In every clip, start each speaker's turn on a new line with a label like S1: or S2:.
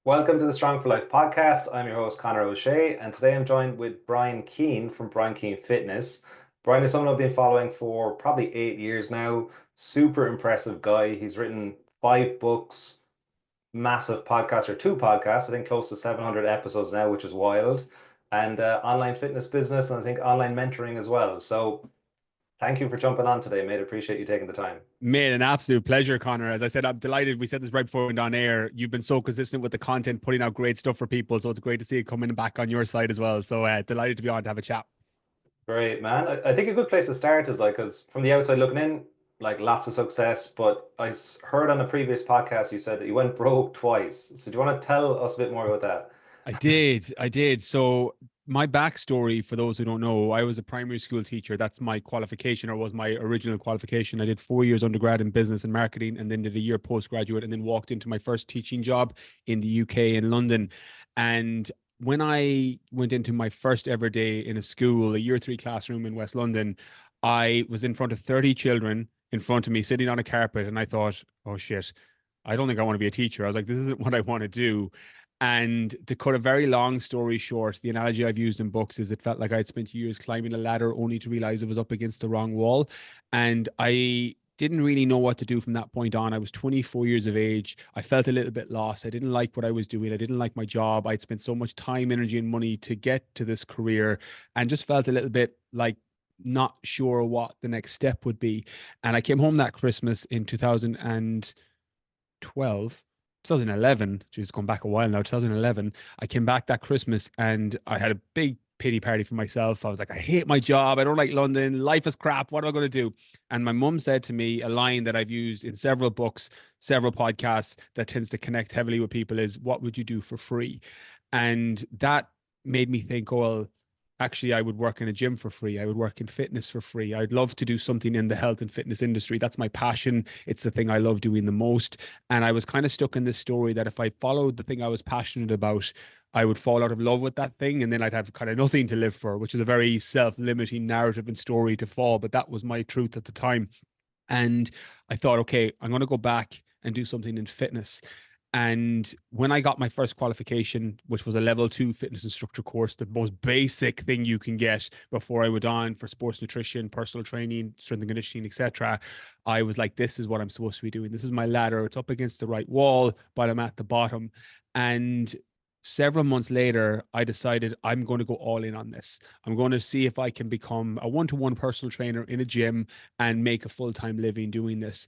S1: Welcome to the Strong for Life podcast. I'm your host, Connor O'Shea, and today I'm joined with Brian Keane from Brian Keane Fitness. Brian is someone I've been following for probably 8 years now. Super impressive guy. He's written 5 books, massive podcast or 2 podcasts, I think close to 700 episodes now, which is wild, and online fitness business, and I think online mentoring as well. So thank you for jumping on today, mate. Appreciate you taking the time.
S2: Mate, an absolute pleasure, Connor. As I said, I'm delighted. We said this right before we went on air. You've been so consistent with the content, putting out great stuff for people. So it's great to see it coming back on your side as well. So delighted to be on to have a chat.
S1: Great, man. I think a good place to start is like, because from the outside looking in, like lots of success. But heard on a previous podcast you said that you went broke twice. So do you want to tell us a bit more about that?
S2: I did. So my backstory, for those who don't know, I was a primary school teacher. That's my qualification, or was my original qualification. I did 4 years undergrad in business and marketing, and then did a year postgraduate, and then walked into my first teaching job in the UK in London. And when I went into my first ever day in a school, a year 3 classroom in West London, I was in front of 30 children in front of me sitting on a carpet, and I thought, oh shit, I don't think I want to be a teacher. I was like, this isn't what I want to do. And to cut a very long story short, the analogy I've used in books is it felt like I'd spent years climbing a ladder only to realize it was up against the wrong wall. And I didn't really know what to do from that point on. I was 24 years of age. I felt a little bit lost. I didn't like what I was doing. I didn't like my job. I'd spent so much time, energy, and money to get to this career, and just felt a little bit like not sure what the next step would be. And I came home that Christmas in 2011, geez, gone back a while now, 2011. I came back that Christmas and I had a big pity party for myself. I was like, I hate my job. I don't like London. Life is crap. What am I going to do? And my mum said to me a line that I've used in several books, several podcasts, that tends to connect heavily with people is, what would you do for free? And that made me think, oh, well, actually, I would work in a gym for free. I would work in fitness for free. I'd love to do something in the health and fitness industry. That's my passion. It's the thing I love doing the most. And I was kind of stuck in this story that if I followed the thing I was passionate about, I would fall out of love with that thing, and then I'd have kind of nothing to live for, which is a very self-limiting narrative and story to fall. But that was my truth at the time. And I thought, okay, I'm going to go back and do something in fitness. And when I got my first qualification, which was a level 2 fitness instructor course, the most basic thing you can get before I went on for sports nutrition, personal training, strength and conditioning, etc., I was like, this is what I'm supposed to be doing. This is my ladder. It's up against the right wall, but I'm at the bottom. And several months later, I decided I'm going to go all in on this. I'm going to see if I can become a one-to-one personal trainer in a gym and make a full-time living doing this.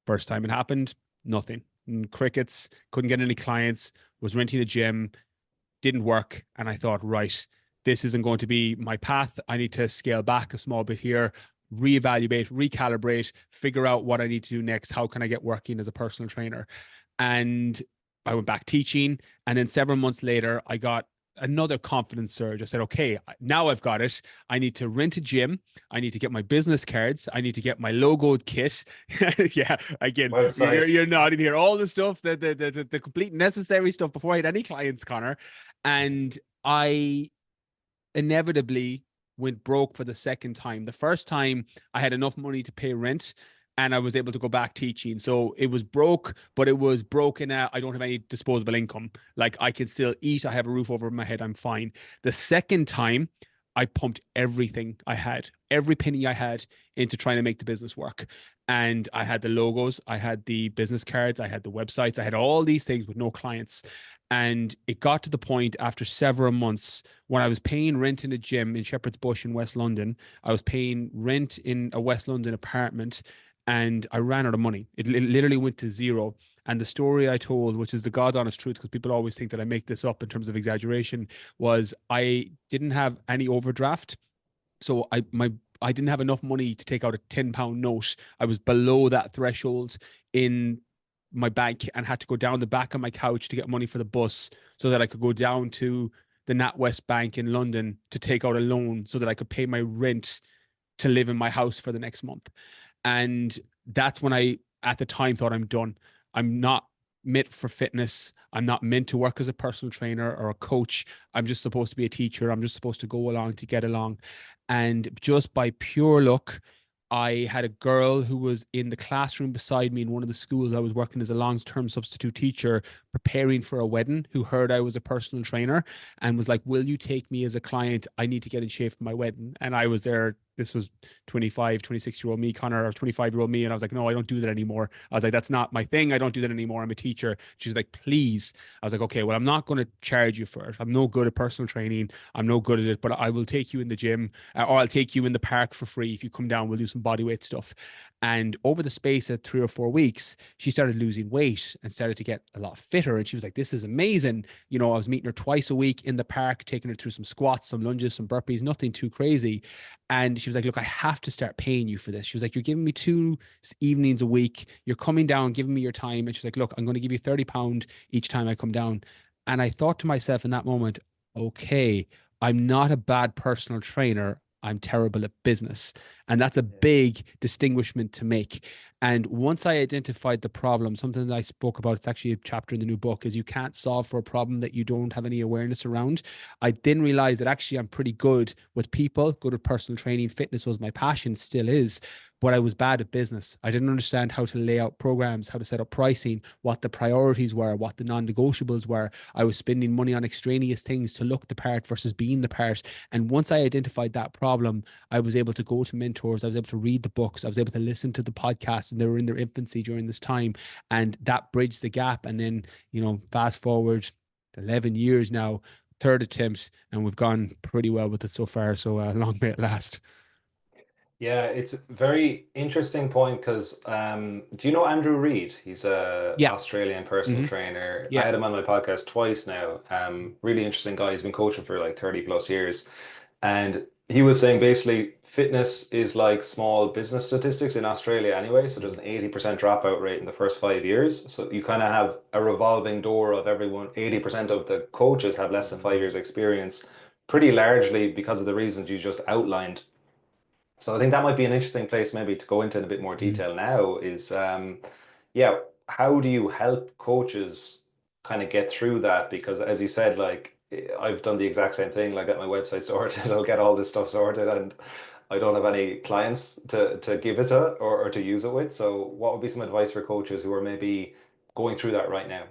S2: First time it happened, nothing. Crickets, couldn't get any clients, was renting a gym, didn't work. And I thought, right, this isn't going to be my path. I need to scale back a small bit here, reevaluate, recalibrate, figure out what I need to do next. How can I get working as a personal trainer? And I went back teaching. And then several months later, I got another confidence surge. I said, okay, now I've got it. I need to rent a gym. I need to get my business cards. I need to get my logoed kit. Yeah, again,
S1: Website.
S2: you're nodding here. All the stuff, the complete necessary stuff before I had any clients, Connor. And I inevitably went broke for the second time. The first time I had enough money to pay rent and I was able to go back teaching. So it was broke, but it was broken out. I don't have any disposable income. Like I can still eat. I have a roof over my head. I'm fine. The second time I pumped everything I had, every penny I had into trying to make the business work. And I had the logos, I had the business cards, I had the websites, I had all these things with no clients. And it got to the point after several months when I was paying rent in a gym in Shepherd's Bush in West London. I was paying rent in a West London apartment and I ran out of money. It literally went to zero. And the story I told, which is the God honest truth, because people always think that I make this up in terms of exaggeration, was I didn't have any overdraft. So I didn't have enough money to take out a £10 note. I was below that threshold in my bank and had to go down the back of my couch to get money for the bus so that I could go down to the NatWest Bank in London to take out a loan so that I could pay my rent to live in my house for the next month. And that's when I, at the time, thought I'm done. I'm not meant for fitness. I'm not meant to work as a personal trainer or a coach. I'm just supposed to be a teacher. I'm just supposed to go along to get along. And just by pure luck, I had a girl who was in the classroom beside me in one of the schools I was working as a long-term substitute teacher, preparing for a wedding, who heard I was a personal trainer and was like, "Will you take me as a client? I need to get in shape for my wedding." And I was there. This was 25, 26-year-old me, Connor, or 25-year-old me. And I was like, "No, I don't do that anymore." I was like, "That's not my thing. I don't do that anymore. I'm a teacher." She was like, "Please." I was like, "Okay, well, I'm not going to charge you for it. I'm no good at personal training. I'm no good at it, but I will take you in the gym, or I'll take you in the park for free. If you come down, we'll do some body weight stuff." And over the space of 3 or 4 weeks, she started losing weight and started to get a lot fitter. And she was like, "This is amazing." You know, I was meeting her twice a week in the park, taking her through some squats, some lunges, some burpees, nothing too crazy. And she was like, "Look, I have to start paying you for this." She was like, "You're giving me 2 evenings a week. You're coming down, giving me your time." And she's like, "Look, I'm going to give you £30 each time I come down." And I thought to myself in that moment, okay, I'm not a bad personal trainer. I'm terrible at business. And that's a
S1: Yeah.
S2: big distinguishment to make. And once I identified the problem, something that I spoke about, it's actually a chapter in the new book, is you can't solve for a problem that you don't have any awareness around. I didn't realize that actually I'm pretty good with people, good at personal training. Fitness was my passion, still is, but I was bad at business. I didn't understand how to lay out programs, how to set up pricing, what the priorities were, what the non-negotiables were. I was spending money on extraneous things to look the part versus being the part. And once I identified that problem, I was able to go to mentors. I was able to read the books. I was able to listen to the podcasts, and they were in their infancy during this time. And that bridged the gap. And then, fast forward 11 years now, third attempt, and we've gone pretty well with it so far. So long may it last.
S1: Yeah, it's a very interesting point because do you know Andrew Reid? He's a
S2: Yeah.
S1: Australian personal
S2: Hmm.
S1: trainer. I
S2: Yeah.
S1: had him on my podcast twice now. Really interesting guy. He's been coaching for like 30 plus years. And he was saying basically fitness is like small business statistics in Australia anyway. So there's an 80% dropout rate in the first 5 years. So you kind of have a revolving door of everyone. 80% of the coaches have less than 5 years experience, pretty largely because of the reasons you just outlined. So I think that might be an interesting place maybe to go into in a bit more
S2: Mhm.
S1: detail now is yeah, how do you help coaches kind of get through that? Because as you said, like I've done the exact same thing, like get my website sorted, I'll get all this stuff sorted and I don't have any clients to give it to or to use it with. So what would be some advice for coaches who are maybe going through that right now?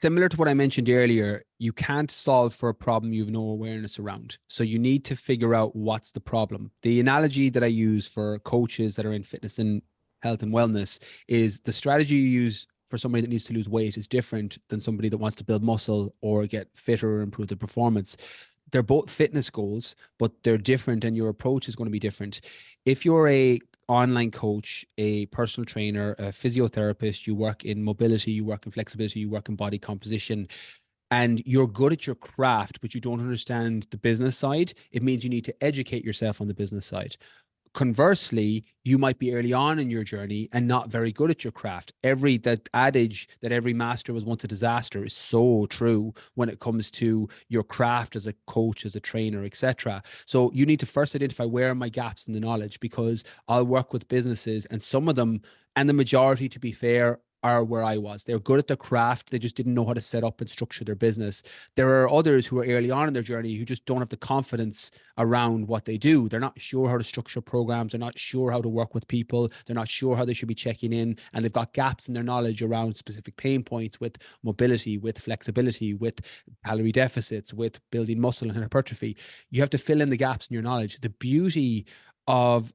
S2: Similar to what I mentioned earlier, you can't solve for a problem you have no awareness around. So you need to figure out what's the problem. The analogy that I use for coaches that are in fitness and health and wellness is the strategy you use for somebody that needs to lose weight is different than somebody that wants to build muscle or get fitter or improve their performance. They're both fitness goals, but they're different and your approach is going to be different. If you're a online coach, a personal trainer, a physiotherapist, you work in mobility, you work in flexibility, you work in body composition, and you're good at your craft, but you don't understand the business side, it means you need to educate yourself on the business side. Conversely, you might be early on in your journey and not very good at your craft. That adage that every master was once a disaster is so true when it comes to your craft as a coach, as a trainer, etc. So you need to first identify where are my gaps in the knowledge, because I'll work with businesses and some of them, and the majority, to be fair, are where I was. They're good at their craft. They just didn't know how to set up and structure their business. There are others who are early on in their journey who just don't have the confidence around what they do. They're not sure how to structure programs. They're not sure how to work with people. They're not sure how they should be checking in. And they've got gaps in their knowledge around specific pain points with mobility, with flexibility, with calorie deficits, with building muscle and hypertrophy. You have to fill in the gaps in your knowledge. The beauty of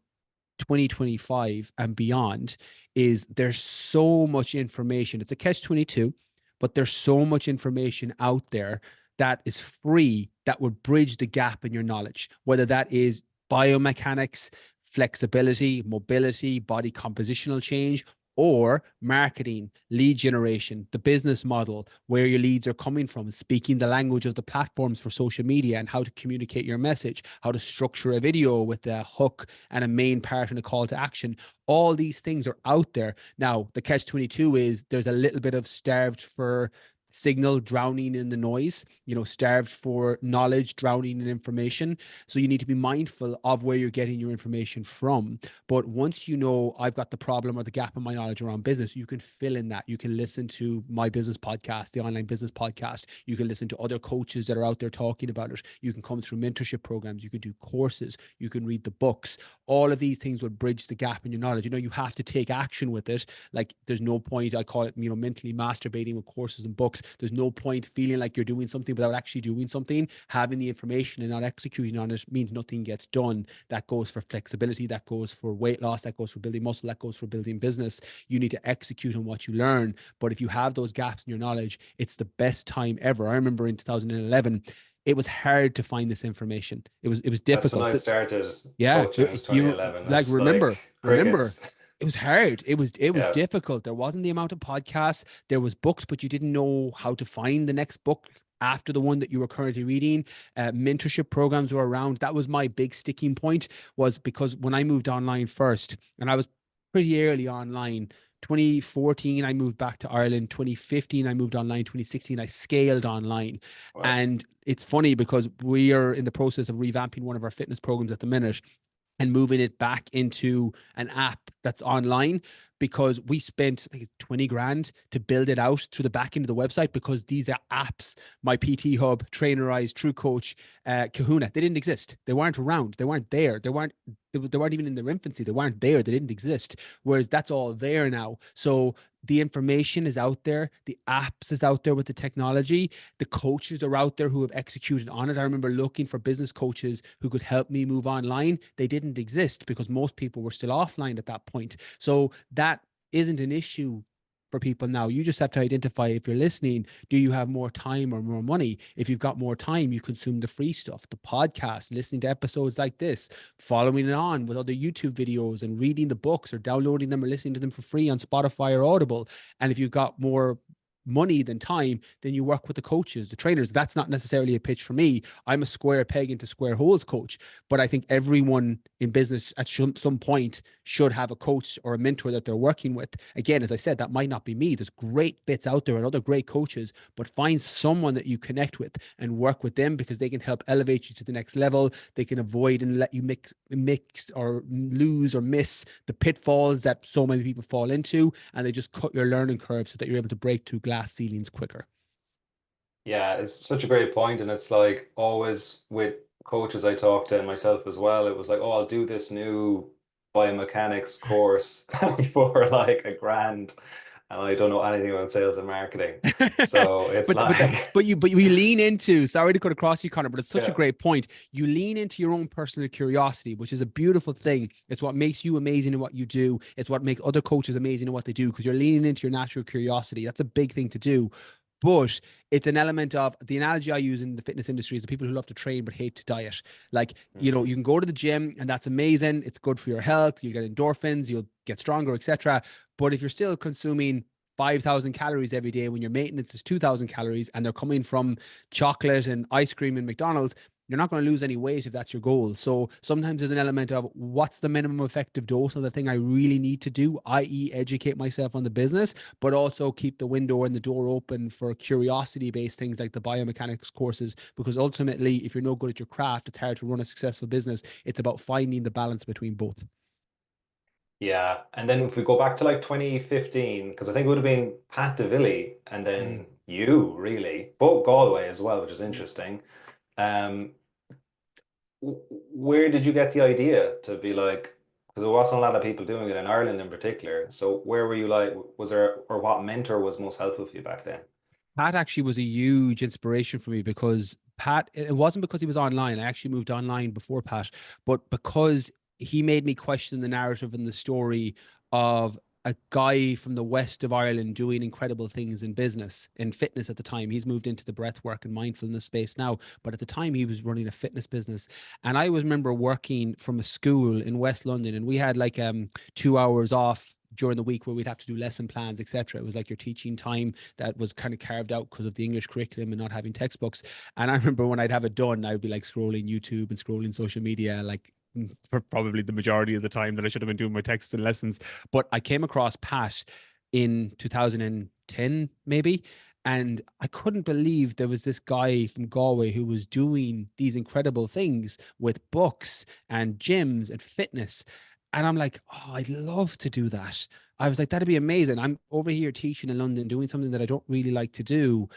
S2: 2025 and beyond is there's so much information. It's a catch 22, but there's so much information out there that is free that would bridge the gap in your knowledge, whether that is biomechanics, flexibility, mobility, body compositional change, or marketing, lead generation, the business model, where your leads are coming from, speaking the language of the platforms for social media and how to communicate your message, how to structure a video with a hook and a main part and a call to action. All these things are out there. Now, the catch 22 is there's a little bit of starved for signal, drowning in the noise, starved for knowledge, drowning in information. So you need to be mindful of where you're getting your information from. But once you know I've got the problem or the gap in my knowledge around business, you can fill in that. You can listen to my business podcast, the online business podcast. You can listen to other coaches that are out there talking about it. You can come through mentorship programs. You can do courses. You can read the books. All of these things will bridge the gap in your knowledge. You have to take action with it. Like there's no point, I call it, mentally masturbating with courses and books. There's no point feeling like you're doing something without actually doing something. Having the information and not executing on it means nothing gets done. That goes for flexibility. That goes for weight loss. That goes for building muscle. That goes for building business. You need to execute on what you learn. But if you have those gaps in your knowledge, it's the best time ever. I remember in 2011, it was hard to find this information. It was
S1: That's when
S2: difficult.
S1: I started
S2: Yeah,
S1: coaching. It was
S2: you
S1: 2011.
S2: like
S1: It's like
S2: remember,
S1: crickets.
S2: it was hard. It was
S1: Yeah.
S2: difficult. There wasn't the amount of podcasts. There was books, but you didn't know how to find the next book after the one that you were currently reading. Mentorship programs were around. That was my big sticking point, was because when I moved online first, and I was pretty early online. 2014, I moved back to Ireland. 2015, I moved online. 2016, I scaled online.
S1: Wow.
S2: And it's funny because we are in the process of revamping one of our fitness programs at the minute and moving it back into an app that's online, because we spent like 20 grand to build it out to the back end of the website, because these are apps, my PT Hub, Trainerize, True Coach, Kahuna, they didn't exist. They weren't around. They weren't there. They weren't even in their infancy. They weren't there. They didn't exist. Whereas that's all there now. So the information is out there. The apps is out there with the technology. The coaches are out there who have executed on it. I remember looking for business coaches who could help me move online. They didn't exist because most people were still offline at that point. So that isn't an issue for people now. You just have to identify, if you're listening, do you have more time or more money? If you've got more time, you consume the free stuff, the podcast, listening to episodes like this, following it on with other YouTube videos and reading the books or downloading them or listening to them for free on Spotify or Audible. And if you've got more money than time, then you work with the coaches, the trainers. That's not necessarily a pitch for me. I'm a square peg into square holes coach, but I think everyone in business at some point should have a coach or a mentor that they're working with. Again, as I said, that might not be me. There's great bits out there and other great coaches, but find someone that you connect with and work with them, because they can help elevate you to the next level. They can avoid and let you mix or lose or miss the pitfalls that so many people fall into, and they just cut your learning curve so that you're able to break through glass ceilings quicker.
S1: Yeah, it's such a great point, and it's like always with coaches I talk to and myself as well, it was like, oh, I'll do this new biomechanics course for like a grand, and I don't know anything about sales and marketing. So it's
S2: but
S1: like,
S2: you lean into, sorry to cut across you, Connor, but it's such a
S1: yeah,
S2: great point. You lean into your own personal curiosity, which is a beautiful thing. It's what makes you amazing in what you do. It's what makes other coaches amazing in what they do, because you're leaning into your natural curiosity. That's a big thing to do. But it's an element of the analogy I use in the fitness industry is the people who love to train but hate to diet. Like,
S1: mhm.
S2: you can go to the gym and that's amazing. It's good for your health. You'll get endorphins, you'll get stronger, etc. But if you're still consuming 5,000 calories every day when your maintenance is 2,000 calories and they're coming from chocolate and ice cream and McDonald's, you're not going to lose any weight if that's your goal. So sometimes there's an element of what's the minimum effective dose of the thing I really need to do, i.e. educate myself on the business, but also keep the window and the door open for curiosity-based things like the biomechanics courses, because ultimately, if you're no good at your craft, it's hard to run a successful business. It's about finding the balance between both.
S1: Yeah. And then if we go back to like 2015, because I think it would have been Pat DeVilly and
S2: Mm.
S1: then you really, both Galway as well, which is interesting. Um, where did you get the idea to be like, because there wasn't a lot of people doing it in Ireland in particular. So where were you like, was there, or what mentor was most helpful for you back then?
S2: Pat actually was a huge inspiration for me, because Pat, it wasn't because he was online. I actually moved online before Pat, but because he made me question the narrative and the story of a guy from the west of Ireland doing incredible things in business, in fitness at the time. He's moved into the breath work and mindfulness space now, but at the time he was running a fitness business. And I was remember working from a school in West London, and we had like 2 hours off during the week where we'd have to do lesson plans, etc. It was like your teaching time that was kind of carved out because of the English curriculum and not having textbooks. And I remember when I'd have it done, I'd be like scrolling YouTube and scrolling social media, like for probably the majority of the time that I should have been doing my texts and lessons. But I came across Pat in 2010, maybe. And I couldn't believe there was this guy from Galway who was doing these incredible things with books and gyms and fitness. And I'm like, oh, I'd love to do that. I was like, that'd be amazing. I'm over here teaching in London, doing something that I don't really like to do.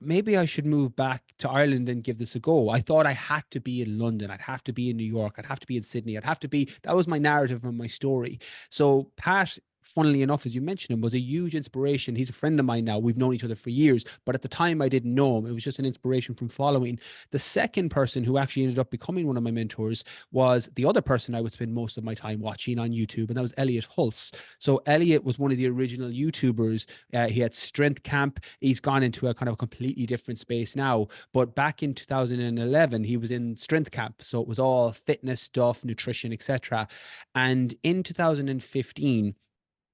S2: Maybe I should move back to Ireland and give this a go. I thought I had to be in London. I'd have to be in New York. I'd have to be in Sydney. I'd have to be, that was my narrative and my story. So Pat, funnily enough, as you mentioned him, was a huge inspiration. He's a friend of mine now. We've known each other for years, but at the time I didn't know him. It was just an inspiration from following. The second person who actually ended up becoming one of my mentors was the other person I would spend most of my time watching on YouTube, and that was Elliot Hulse. So Elliot was one of the original YouTubers. He had Strength Camp. He's gone into a kind of completely different space now. But back in 2011, he was in Strength Camp. So it was all fitness stuff, nutrition, etc. And in 2015,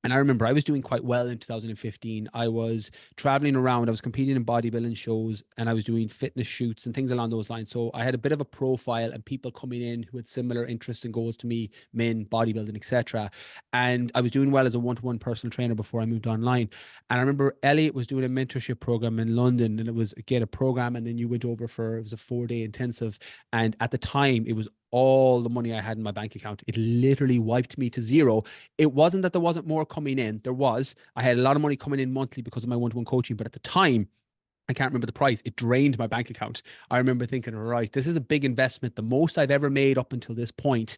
S2: and I remember I was doing quite well in 2015. I was traveling around, I was competing in bodybuilding shows, and I was doing fitness shoots and things along those lines. So I had a bit of a profile and people coming in who had similar interests and goals to me, men, bodybuilding, etc. And I was doing well as a one-to-one personal trainer before I moved online. And I remember Elliot was doing a mentorship program in London, and it was, again, a program, and then you went over for, it was a 4-day intensive. And at the time, it was all the money I had in my bank account. It literally wiped me to zero. It wasn't that there wasn't more coming in. There was. I had a lot of money coming in monthly because of my one-to-one coaching, but at the time, I can't remember the price. It drained my bank account. I remember thinking, right, this is a big investment, the most I've ever made up until this point.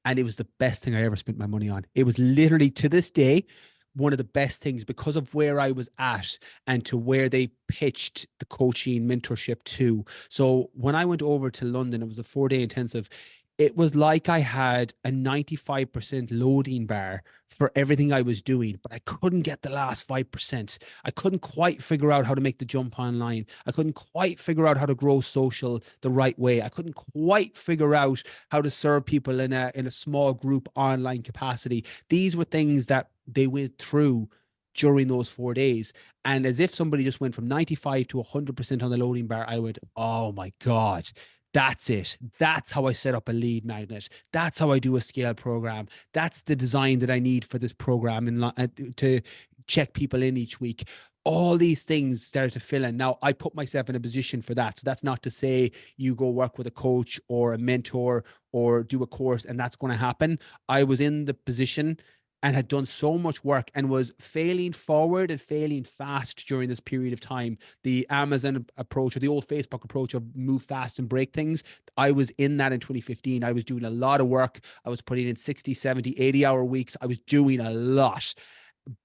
S2: And it was the best thing I ever spent my money on. It was literally, to this day, one of the best things because of where I was at and to where they pitched the coaching mentorship to. So when I went over to London, it was a 4-day intensive. It was like I had a 95% loading bar for everything I was doing, but I couldn't get the last 5%. I couldn't quite figure out how to make the jump online. I couldn't quite figure out how to grow social the right way. I couldn't quite figure out how to serve people in a small group online capacity. These were things that they went through during those 4 days. And as if somebody just went from 95 to 100% on the loading bar, I went, oh my God. That's it. That's how I set up a lead magnet. That's how I do a scale program. That's the design that I need for this program and to check people in each week. All these things started to fill in. Now, I put myself in a position for that. So that's not to say you go work with a coach or a mentor or do a course and that's going to happen. I was in the position and had done so much work and was failing forward and failing fast during this period of time. The Amazon approach or the old Facebook approach of move fast and break things, I was in that in 2015. I was doing a lot of work. I was putting in 60, 70, 80-hour weeks. I was doing a lot.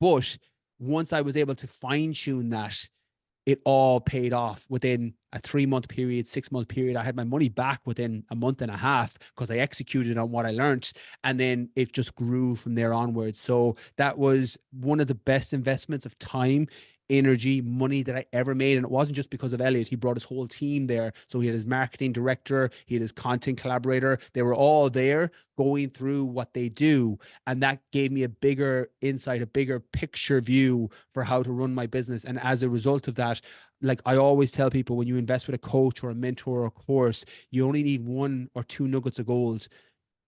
S2: But once I was able to fine tune that, it all paid off within a 3-month period, 6-month period. I had my money back within a month and a half because I executed on what I learned. And then it just grew from there onwards. So that was one of the best investments of time, energy, money that I ever made. And it wasn't just because of Elliot. He brought his whole team there. So he had his marketing director, he had his content collaborator. They were all there going through what they do. And that gave me a bigger insight, a bigger picture view for how to run my business. And as a result of that, like I always tell people, when you invest with a coach or a mentor or a course, you only need 1 or 2 nuggets of gold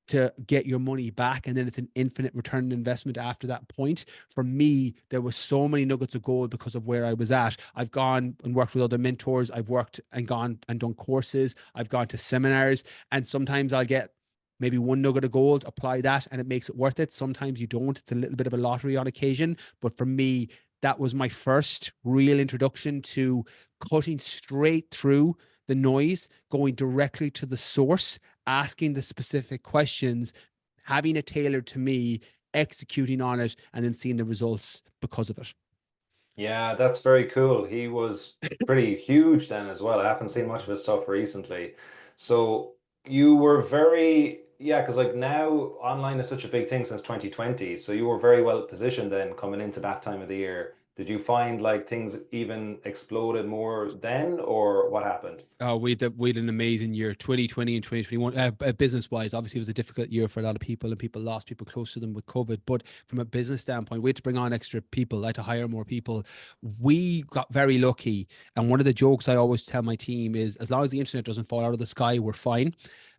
S2: to get your money back, and then it's an infinite return on investment after that point. For me, there were so many nuggets of gold because of where I was at. I've gone and worked with other mentors. I've worked and gone and done courses. I've gone to seminars, and sometimes I'll get maybe 1 nugget of gold, apply that, and it makes it worth it. Sometimes you don't. It's a little bit of a lottery on occasion. But for me, that was my first real introduction to cutting straight through the noise, going directly to the source, asking the specific questions, having it tailored to me, executing on it, and then seeing the results because of it.
S1: Yeah, that's very cool. He was pretty huge then as well. I haven't seen much of his stuff recently. So you were very, yeah, because like now online is such a big thing since 2020. So you were very well positioned then coming into that time of the year. Did you find like things even exploded more then, or what happened?
S2: We had an amazing year, 2020 and 2021. Business wise, obviously, it was a difficult year for a lot of people, and people lost people close to them with COVID. But from a business standpoint, we had to bring on extra people, I had to hire more people. We got very lucky. And one of the jokes I always tell my team is, as long as the internet doesn't fall out of the sky, we're fine.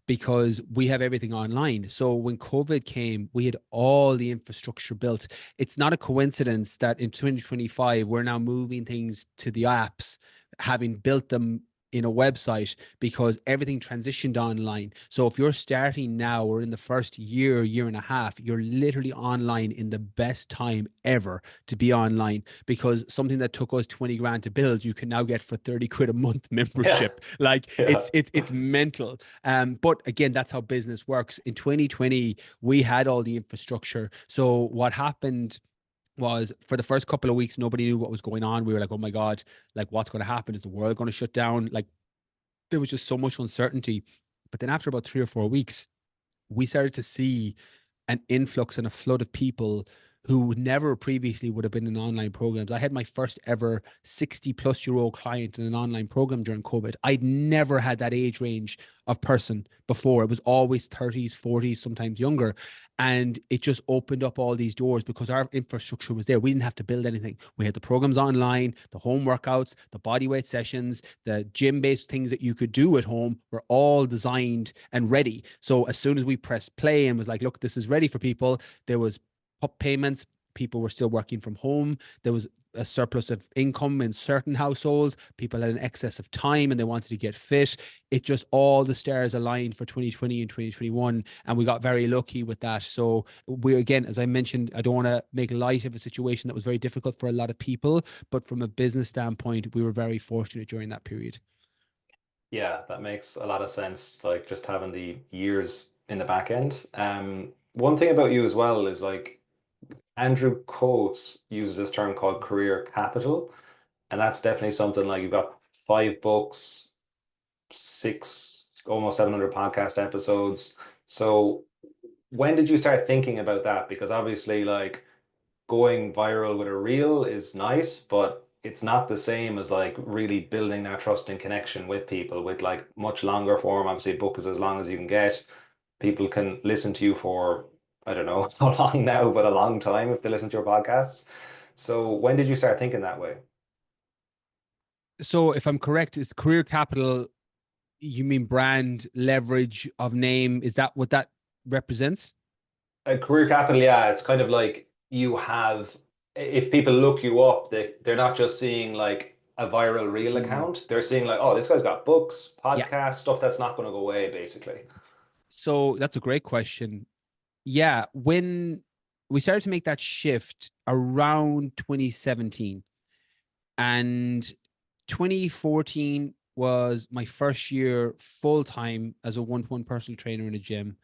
S2: because we have everything online. So when COVID came, we had all the infrastructure built. It's not a coincidence that in 2025, we're now moving things to the apps, having built them in a website, because everything transitioned online. So if you're starting now or in the first year and a half, you're literally online in the best time ever to be online, because something that took us 20 grand to build, you can now get for 30 quid a month
S1: Yeah.
S2: membership. Like
S1: Yeah.
S2: it's mental. But again, that's how business works. In 2020, we had all the infrastructure. So what happened was, for the first couple of weeks, nobody knew what was going on. We were like, oh my God, like what's going to happen? Is the world going to shut down? Like there was just so much uncertainty. But then after about 3 or 4 weeks, we started to see an influx and a flood of people who never previously would have been in online programs. I had my first ever 60-plus-year-old client in an online program during COVID. I'd never had that age range of person before. It was always 30s, 40s, sometimes younger. And it just opened up all these doors because our infrastructure was there. We didn't have to build anything. We had the programs online, the home workouts, the body weight sessions, the gym-based things that you could do at home were all designed and ready. So as soon as we pressed play and was like, look, this is ready for people, there was up payments. People were still working from home. There was a surplus of income in certain households. People had an excess of time and they wanted to get fit. It just, all the stars aligned for 2020 and 2021. And we got very lucky with that. So we, again, as I mentioned, I don't want to make light of a situation that was very difficult for a lot of people, but from a business standpoint, we were very fortunate during that period.
S1: Yeah, that makes a lot of sense. Like just having the years in the back end. One thing about you as well is like Andrew Coates uses this term called career capital, and that's definitely something like you've got 5 books, six, almost 700 podcast episodes. So when did you start thinking about that? Because obviously, like going viral with a reel is nice, but it's not the same as like really building that trust and connection with people with like much longer form. Obviously, a book is as long as you can get. People can listen to you for, I don't know how long now, but a long time if they listen to your podcasts. So when did you start thinking that way?
S2: So if I'm correct, is career capital, you mean brand leverage of name? Is that what that represents?
S1: A career capital, yeah, it's kind of like you have, if people look you up, they're not just seeing like a viral reel
S2: Mm,
S1: account, they're seeing like, oh, this guy's got books,
S2: yeah.
S1: podcasts, stuff that's not going to go away, basically.
S2: So that's a great question. Yeah, when we started to make that shift around 2017, and 2014 was my first year full time as a one-to-one personal trainer in a gym.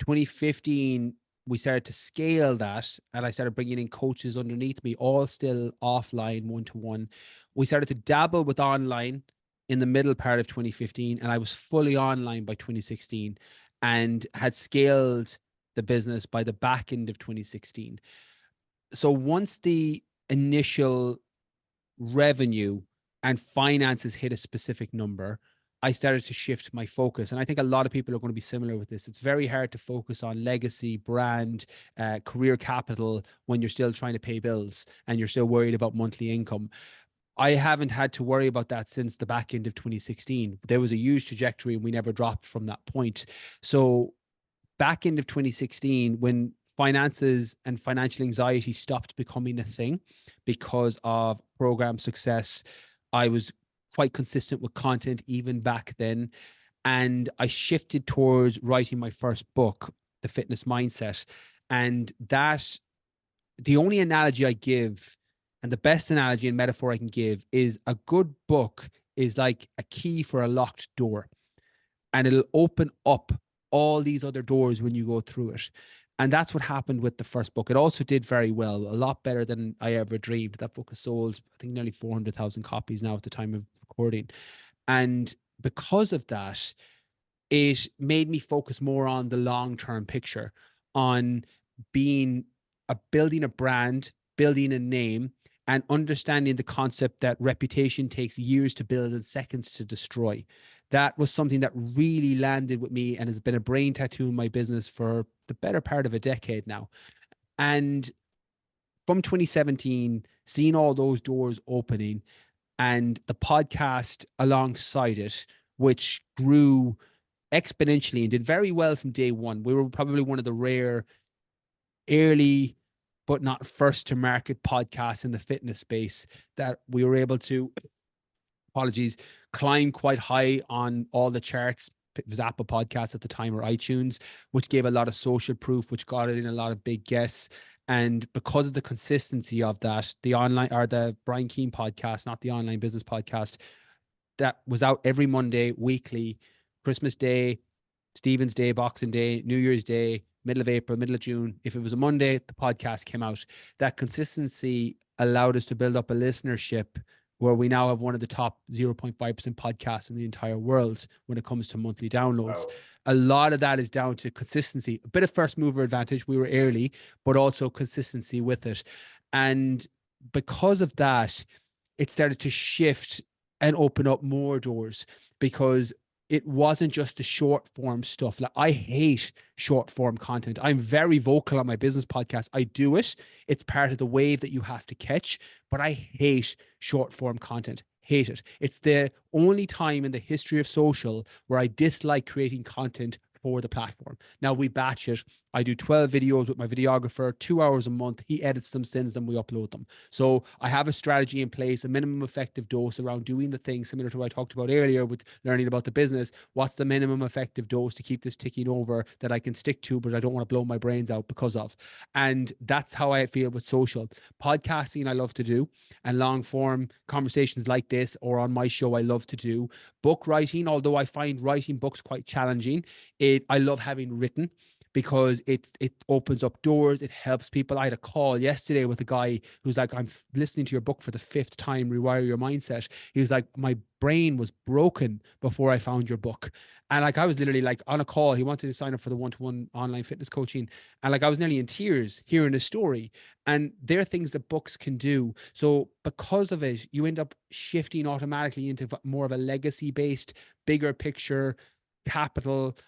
S2: 2015, we started to scale that, and I started bringing in coaches underneath me, all still offline one-to-one. We started to dabble with online in the middle part of 2015, and I was fully online by 2016 and had scaled the business by the back end of 2016. So once the initial revenue and finances hit a specific number, I started to shift my focus. And I think a lot of people are going to be similar with this. It's very hard to focus on legacy, brand, career capital when you're still trying to pay bills and you're still worried about monthly income. I haven't had to worry about that since the back end of 2016. There was a huge trajectory and we never dropped from that point. So back end of 2016, when finances and financial anxiety stopped becoming a thing because of program success, I was quite consistent with content even back then. And I shifted towards writing my first book, The Fitness Mindset. And that, the only analogy I give, and the best analogy and metaphor I can give, is a good book is like a key for a locked door, and it'll open up all these other doors when you go through it. And that's what happened with the first book. It also did very well, a lot better than I ever dreamed. That book has sold, I think, nearly 400,000 copies now at the time of recording. And because of that, it made me focus more on the long-term picture, on being building a brand, building a name, and understanding the concept that reputation takes years to build and seconds to destroy. That was something that really landed with me and has been a brain tattoo in my business for the better part of a decade now. And from 2017, seeing all those doors opening and the podcast alongside it, which grew exponentially and did very well from day one. We were probably one of the rare early but not first to market podcasts in the fitness space that we were able to, apologies, climb quite high on all the charts. It was Apple Podcasts at the time or iTunes, which gave a lot of social proof, which got it in a lot of big guests. And because of the consistency of that, the online or the Brian Keane podcast, not the online business podcast, that was out every Monday, weekly, Christmas Day, Stephen's Day, Boxing Day, New Year's Day, middle of April, middle of June. If it was a Monday, the podcast came out. That consistency allowed us to build up a listenership where we now have one of the top 0.5% podcasts in the entire world when it comes to monthly downloads.
S1: Wow.
S2: A lot of that is down to consistency, a bit of first mover advantage. We were early, but also consistency with it. And because of that, it started to shift and open up more doors because it wasn't just the short form stuff. Like, I hate short form content. I'm very vocal on my business podcast. I do it. It's part of the wave that you have to catch, but I hate short form content. Hate it. It's the only time in the history of social where I dislike creating content for the platform. Now we batch it. I do 12 videos with my videographer, 2 hours a month. He edits them, sends them, we upload them. So I have a strategy in place, a minimum effective dose around doing the things similar to what I talked about earlier with learning about the business. What's the minimum effective dose to keep this ticking over that I can stick to, but I don't want to blow my brains out because of. And that's how I feel with social. Podcasting, I love to do, and long form conversations like this or on my show, I love to do. Book writing, although I find writing books quite challenging, I love having written because it opens up doors. It helps people. I had a call yesterday with a guy who's like, I'm listening to your book for the 5th time, Rewire Your Mindset. He was like, my brain was broken before I found your book. And like, I was literally like on a call. He wanted to sign up for the one-to-one online fitness coaching. And like, I was nearly in tears hearing his story. And there are things that books can do. So because of it, you end up shifting automatically into more of a legacy-based, bigger picture, capital,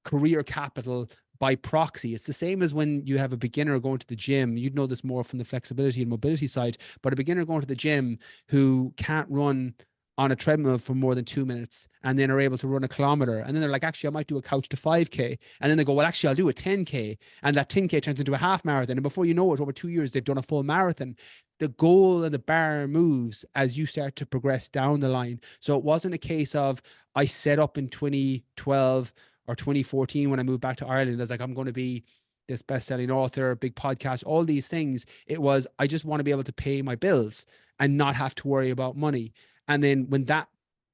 S2: career capital by proxy. It's the same as when you have a beginner going to the gym. You'd know this more from the flexibility and mobility side, but a beginner going to the gym who can't run on a treadmill for more than 2 minutes and then are able to run a kilometer. And then they're like, actually, I might do a couch to 5K. And then they go, well, actually, I'll do a 10K. And that 10K turns into a half marathon. And before you know it, over 2 years, they've done a full marathon. The goal and the bar moves as you start to progress down the line. So it wasn't a case of I set up in 2012 or 2014 when I moved back to Ireland. I was like, I'm going to be this best-selling author, big podcast, all these things. It was, I just want to be able to pay my bills and not have to worry about money. And then when that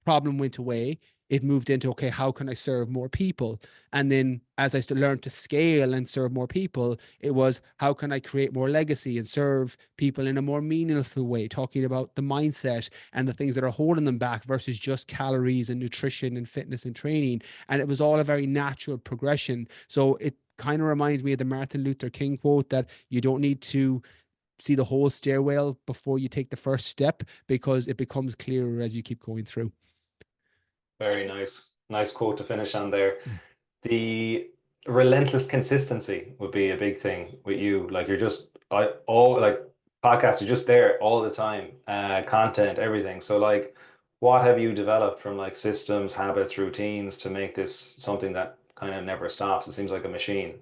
S2: problem went away, it moved into, okay, how can I serve more people? And then as I learned to scale and serve more people, it was, how can I create more legacy and serve people in a more meaningful way, talking about the mindset and the things that are holding them back versus just calories and nutrition and fitness and training. And it was all a very natural progression. So it kind of reminds me of the Martin Luther King quote that you don't need to see the whole stairwell before you take the first step, because it becomes clearer as you keep going through.
S1: Very nice. Nice quote to finish on there. The relentless consistency would be a big thing with you. Like, you're just all like podcasts are just there all the time, content, everything. So like, what have you developed from like systems, habits, routines to make this something that kind of never stops? It seems like a machine.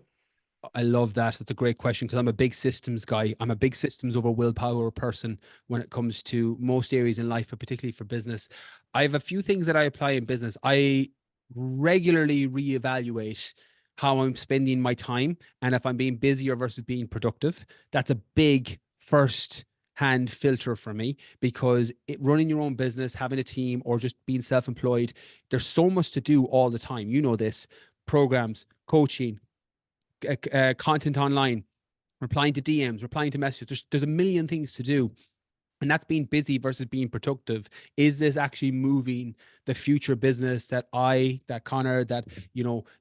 S2: I love that. That's a great question because I'm a big systems guy. I'm a big systems over willpower person when it comes to most areas in life, but particularly for business. I have a few things that I apply in business. I regularly reevaluate how I'm spending my time and if I'm being busier versus being productive. That's a big first hand filter for me because running your own business, having a team, or just being self-employed, there's so much to do all the time. You know this: programs, coaching, content online, replying to DMs, replying to messages. There's a million things to do. And that's being busy versus being productive. Is this actually moving the future business that Connor, that,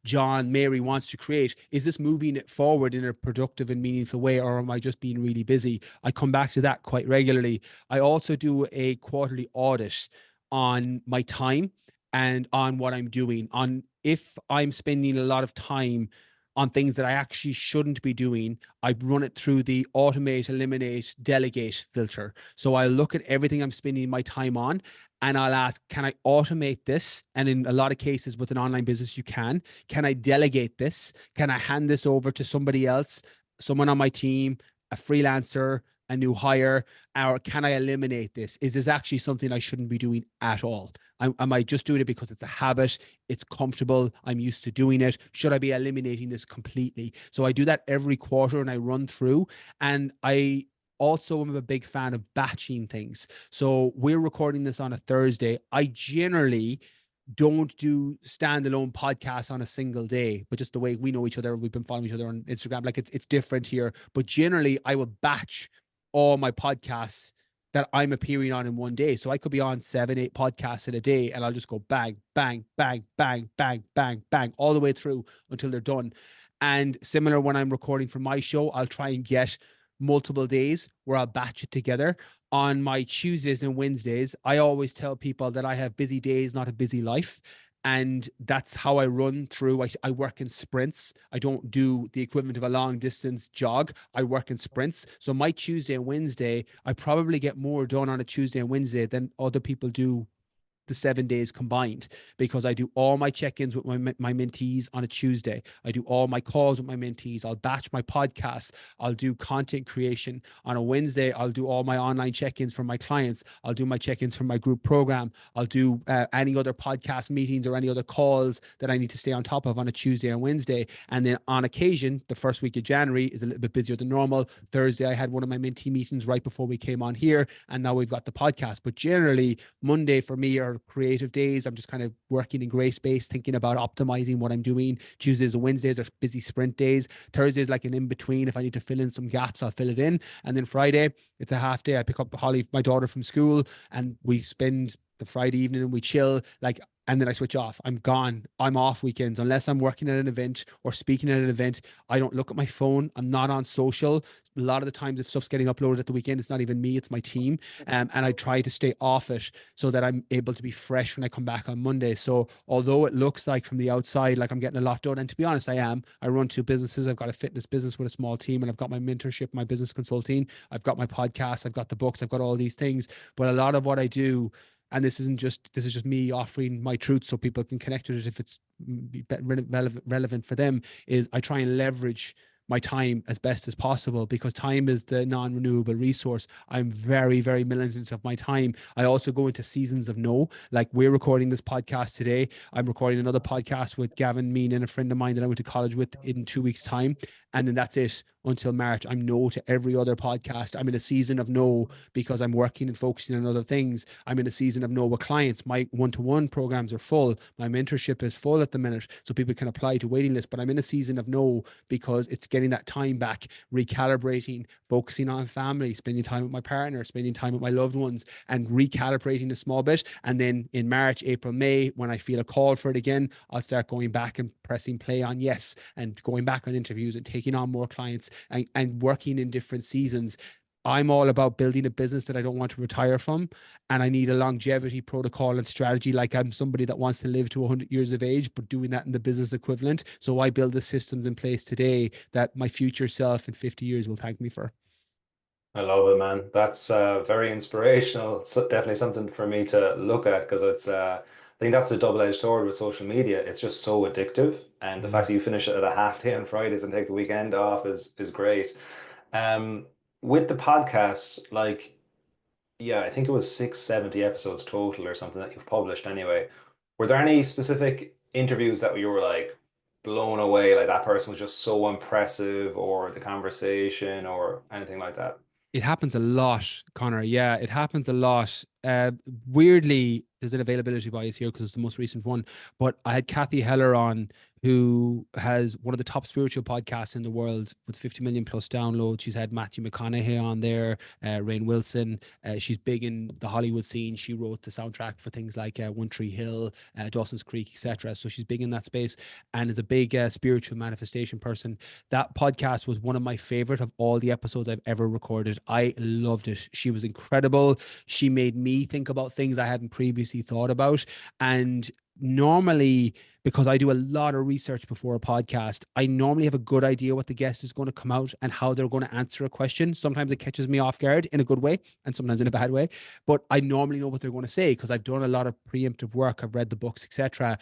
S2: John, Mary wants to create? Is this moving it forward in a productive and meaningful way, or am I just being really busy? I come back to that quite regularly. I also do a quarterly audit on my time and on what I'm doing, on if I'm spending a lot of time on things that I actually shouldn't be doing, I run it through the automate, eliminate, delegate filter. So I look at everything I'm spending my time on, and I'll ask, can I automate this? And in a lot of cases with an online business, you can. Can I delegate this? Can I hand this over to somebody else, someone on my team, a freelancer, a new hire? Or can I eliminate this? Is this actually something I shouldn't be doing at all? Am I just doing it because it's a habit? It's comfortable. I'm used to doing it. Should I be eliminating this completely? So I do that every quarter and I run through. And I also am a big fan of batching things. So we're recording this on a Thursday. I generally don't do standalone podcasts on a single day, but just the way we know each other, we've been following each other on Instagram, like it's different here. But generally, I will batch all my podcasts that I'm appearing on in one day. So I could be on 7, 8 podcasts in a day, and I'll just go bang, bang, bang, bang, bang, bang, bang, all the way through until they're done. And similar when I'm recording for my show, I'll try and get multiple days where I'll batch it together. On my Tuesdays and Wednesdays, I always tell people that I have busy days, not a busy life. And that's how I run through. I work in sprints. I don't do the equivalent of a long distance jog. I work in sprints. So my Tuesday and Wednesday, I probably get more done on a Tuesday and Wednesday than other people do the 7 days combined, because I do all my check-ins with my mentees on a Tuesday. I do all my calls with my mentees. I'll batch my podcasts. I'll do content creation. On a Wednesday, I'll do all my online check-ins for my clients. I'll do my check-ins for my group program. I'll do any other podcast meetings or any other calls that I need to stay on top of on a Tuesday and Wednesday. And then on occasion, the first week of January is a little bit busier than normal. Thursday, I had one of my mentee meetings right before we came on here, and now we've got the podcast. But generally, Monday for me are creative days. I'm just kind of working in gray space, thinking about optimizing what I'm doing. Tuesdays and Wednesdays are busy sprint days. Thursdays like an in-between. If I need to fill in some gaps, I'll fill it in. And then Friday, it's a half day. I pick up Holly, my daughter, from school, and we spend the Friday evening and we chill. And then I switch off. I'm gone. I'm off weekends. Unless I'm working at an event or speaking at an event, I don't look at my phone. I'm not on social. A lot of the times if stuff's getting uploaded at the weekend, it's not even me, it's my team. And I try to stay off it so that I'm able to be fresh when I come back on Monday. So although it looks like from the outside, like I'm getting a lot done, and to be honest, I am. I run 2 businesses. I've got a fitness business with a small team, and I've got my mentorship, my business consulting. I've got my podcast. I've got the books. I've got all these things. But a lot of what I do, and this is just me offering my truth so people can connect with it if it's relevant for them, is I try and leverage my time as best as possible, because time is the non-renewable resource. I'm very, very militant of my time. I also go into seasons of no. Like we're recording this podcast today. I'm recording another podcast with Gavin Mean and a friend of mine that I went to college with in 2 weeks' time. And then that's it until March. I'm no to every other podcast. I'm in a season of no because I'm working and focusing on other things. I'm in a season of no with clients. My one-to-one programs are full. My mentorship is full at the minute, so people can apply to waiting list. But I'm in a season of no because it's getting that time back, recalibrating, focusing on family, spending time with my partner, spending time with my loved ones, and recalibrating a small bit. And then in March, April, May, when I feel a call for it again, I'll start going back and pressing play on yes, and going back on interviews and taking on more clients and working in different seasons. I'm all about building a business that I don't want to retire from. And I need a longevity protocol and strategy. Like I'm somebody that wants to live to 100 years of age, but doing that in the business equivalent. So I build the systems in place today that my future self in 50 years will thank me for.
S1: I love it, man. That's very inspirational. So definitely something for me to look at, because I think that's a double-edged sword with social media. It's just so addictive, and the fact that you finish it at a half day on Fridays and take the weekend off is great. Um, with the podcast, like, yeah, I think it was 670 episodes total or something that you've published anyway. Were there any specific interviews that you were like blown away, like that person was just so impressive, or the conversation, or anything like that?
S2: It happens a lot, Connor. Yeah, it happens a lot. Weirdly, there's an availability bias here because it's the most recent one. But I had Kathy Heller on, who has one of the top spiritual podcasts in the world with 50 million plus downloads. She's had Matthew McConaughey on there, Rainn Wilson. She's big in the Hollywood scene. She wrote the soundtrack for things like One Tree Hill, Dawson's Creek, etc. So she's big in that space and is a big spiritual manifestation person. That podcast was one of my favorite of all the episodes I've ever recorded. I loved it. She was incredible. She made me think about things I hadn't previously thought about. And normally, because I do a lot of research before a podcast, I normally have a good idea what the guest is going to come out and how they're going to answer a question. Sometimes it catches me off guard in a good way and sometimes in a bad way, but I normally know what they're going to say because I've done a lot of preemptive work. I've read the books, etc.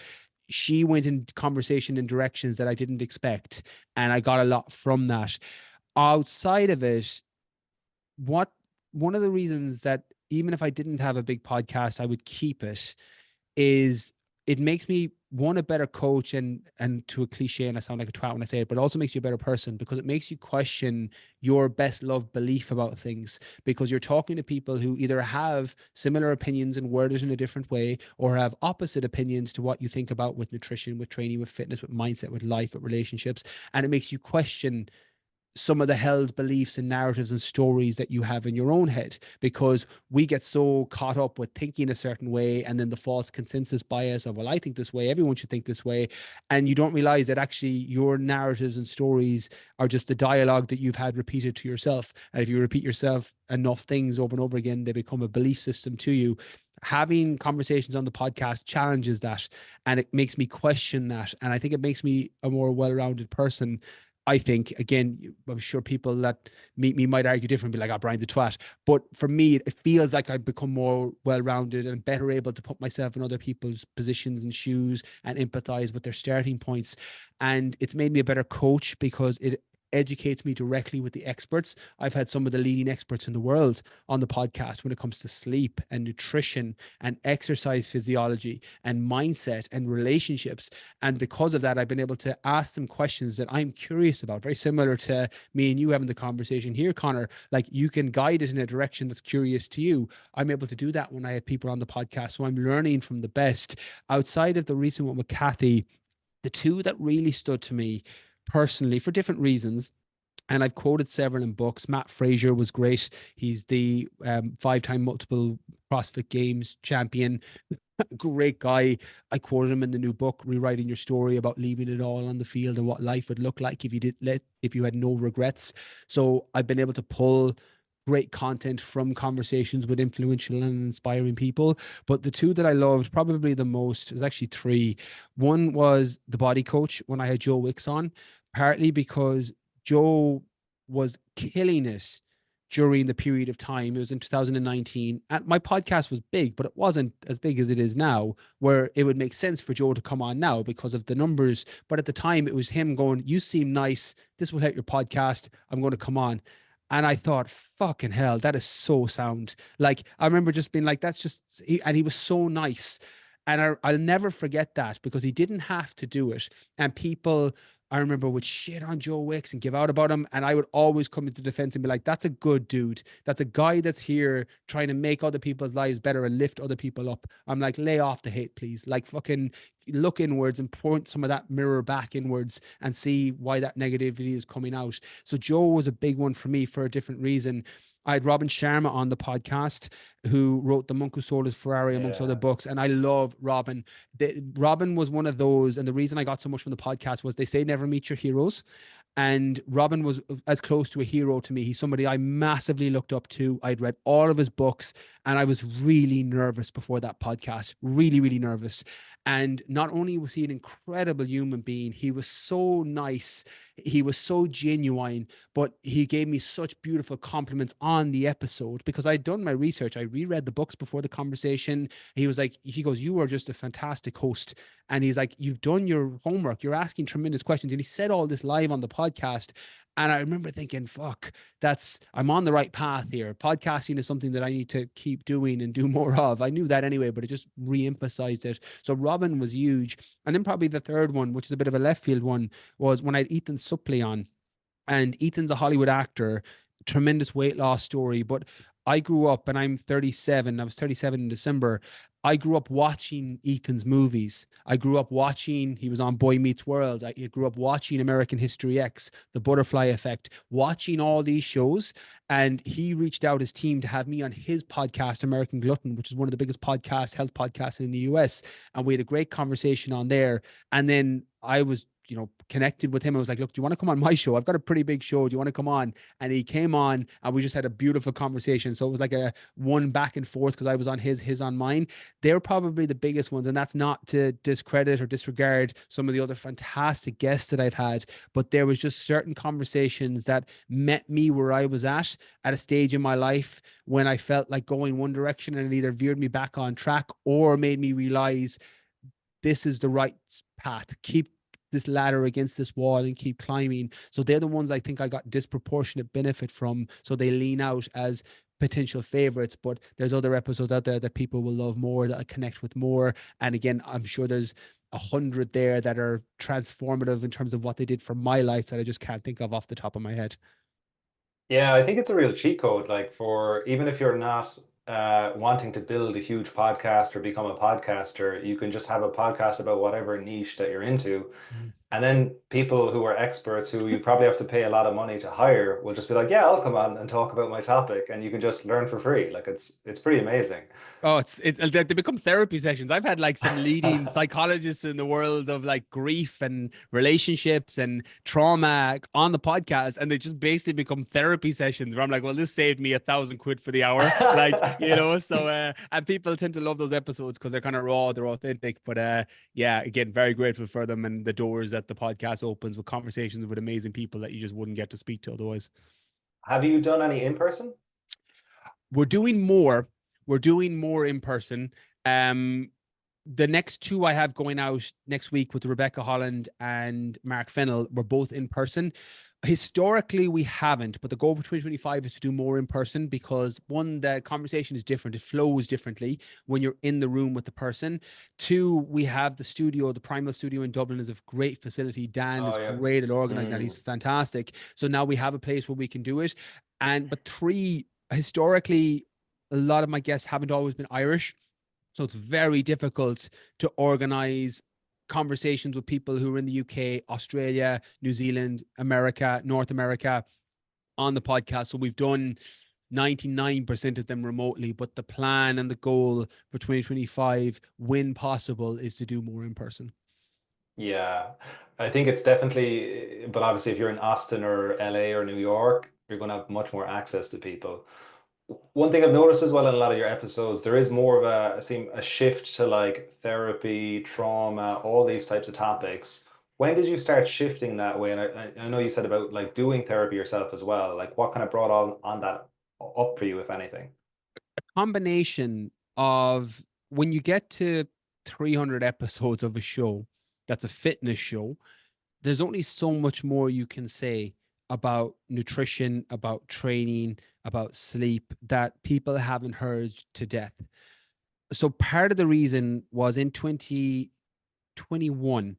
S2: She went in conversation in directions that I didn't expect, and I got a lot from that. Outside of it, what one of the reasons that even if I didn't have a big podcast, I would keep it is it makes me one a better coach, and to a cliche, and I sound like a twat when I say it, but it also makes you a better person because it makes you question your best loved belief about things, because you're talking to people who either have similar opinions and word it in a different way, or have opposite opinions to what you think about with nutrition, with training, with fitness, with mindset, with life, with relationships. And it makes you question some of the held beliefs and narratives and stories that you have in your own head, because we get so caught up with thinking a certain way and then the false consensus bias of, well, I think this way, everyone should think this way. And you don't realize that actually your narratives and stories are just the dialogue that you've had repeated to yourself. And if you repeat yourself enough things over and over again, they become a belief system to you. Having conversations on the podcast challenges that, and it makes me question that. And I think it makes me a more well-rounded person. I think, again, I'm sure people that meet me might argue different, be like, oh, Brian the twat. But for me, it feels like I've become more well-rounded and better able to put myself in other people's positions and shoes and empathize with their starting points. And it's made me a better coach because it educates me directly with the experts. I've had some of the leading experts in the world on the podcast when it comes to sleep and nutrition and exercise physiology and mindset and relationships. And because of that, I've been able to ask them questions that I'm curious about, very similar to me and you having the conversation here, Connor. Like, you can guide it in a direction that's curious to you. I'm able to do that when I have people on the podcast. So I'm learning from the best. Outside of the recent one with Kathy, the two that really stood to me personally for different reasons, and I've quoted several in books. Matt Fraser was great. He's the 5-time multiple CrossFit Games champion. Great guy. I quoted him in the new book, Rewriting Your Story, about leaving it all on the field and what life would look like if you had no regrets. So I've been able to pull great content from conversations with influential and inspiring people. But the two that I loved probably the most is actually three. One was The Body Coach, when I had Joe Wicks on, partly because Joe was killing it during the period of time. It was in 2019. And my podcast was big, but it wasn't as big as it is now, where it would make sense for Joe to come on now because of the numbers. But at the time, it was him going, you seem nice. This will help your podcast. I'm going to come on. And I thought, fucking hell, that is so sound. Like, I remember just being like, that's just, and he was so nice. And I'll never forget that because he didn't have to do it. And people, I remember, would shit on Joe Wicks and give out about him. And I would always come into defense and be like, that's a good dude. That's a guy that's here trying to make other people's lives better and lift other people up. I'm like, lay off the hate, please. Like, fucking look inwards and point some of that mirror back inwards and see why that negativity is coming out. So Joe was a big one for me for a different reason. I had Robin Sharma on the podcast, who wrote The Monk Who Sold His Ferrari, amongst other books. And I love Robin. Robin was one of those. And the reason I got so much from the podcast was they say never meet your heroes. And Robin was as close to a hero to me. He's somebody I massively looked up to. I'd read all of his books, and I was really nervous before that podcast, really, really nervous. And not only was he an incredible human being, he was so nice. He was so genuine, but he gave me such beautiful compliments on the episode because I'd done my research. I reread the books before the conversation. He was like, he goes, you are just a fantastic host. And he's like, you've done your homework. You're asking tremendous questions. And he said all this live on the podcast. And I remember thinking, fuck, I'm on the right path here. Podcasting is something that I need to keep doing and do more of. I knew that anyway, but it just re-emphasized it. So Robin was huge. And then probably the third one, which is a bit of a left field one, was when I had Ethan Suplee on. And Ethan's a Hollywood actor, tremendous weight loss story. But I grew up, and I'm 37. I was 37 in December. I grew up watching Ethan's movies. I grew up watching, he was on Boy Meets World. I grew up watching American History X, The Butterfly Effect, watching all these shows. And he reached out his team to have me on his podcast, American Glutton, which is one of the biggest podcasts, health podcasts in the US. And we had a great conversation on there. And then I was connected with him. I was like, look, do you want to come on my show? I've got a pretty big show. Do you want to come on? And he came on and we just had a beautiful conversation. So it was like a one back and forth because I was on his on mine. They're probably the biggest ones. And that's not to discredit or disregard some of the other fantastic guests that I've had, but there was just certain conversations that met me where I was at a stage in my life when I felt like going one direction, and it either veered me back on track or made me realize this is the right path. Keep this ladder against this wall and keep climbing. So they're the ones I think I got disproportionate benefit from. So they lean out as potential favorites, but there's other episodes out there that people will love more, that I connect with more. And again, I'm sure there's 100 there that are transformative in terms of what they did for my life that I just can't think of off the top of my head.
S1: Yeah, I think it's a real cheat code, like for even if you're not wanting to build a huge podcast or become a podcaster, you can just have a podcast about whatever niche that you're into. And then people who are experts who you probably have to pay a lot of money to hire will just be like, yeah, I'll come on and talk about my topic, and you can just learn for free. Like it's pretty amazing.
S2: Oh, they become therapy sessions. I've had like some leading psychologists in the world of like grief and relationships and trauma on the podcast, and they just basically become therapy sessions where I'm like, well, this saved me £1,000 for the hour, So and people tend to love those episodes because they're kind of raw, they're authentic. But yeah, again, very grateful for them and the doors that the podcast opens with conversations with amazing people that you just wouldn't get to speak to otherwise.
S1: Have you done any in person?
S2: We're doing more. We're doing more in person. The next two I have going out next week with Rebecca Holland and Mark Fennell were both in person. Historically, we haven't, but the goal for 2025 is to do more in person because one, the conversation is different. It flows differently when you're in the room with the person. Two, we have the studio, the Primal Studio in Dublin is a great facility. Dan is
S1: Oh yeah.
S2: great at organizing that. He's fantastic. So now we have a place where we can do it. But three, historically, a lot of my guests haven't always been Irish. So it's very difficult to organize conversations with people who are in the UK, Australia, New Zealand, America, North America on the podcast. So we've done 99% of them remotely, but the plan and the goal for 2025, when possible, is to do more in person.
S1: Yeah, I think it's definitely, but obviously if you're in Austin or LA or New York, you're going to have much more access to people. One thing I've noticed as well in a lot of your episodes, there is more of a shift to like therapy, trauma, all these types of topics. When did you start shifting that way? And I know you said about like doing therapy yourself as well. Like what kind of brought on that up for you, if anything?
S2: Combination of when you get to 300 episodes of a show that's a fitness show, there's only so much more you can say about nutrition, about training, about sleep that people haven't heard to death. So part of the reason was in 2021,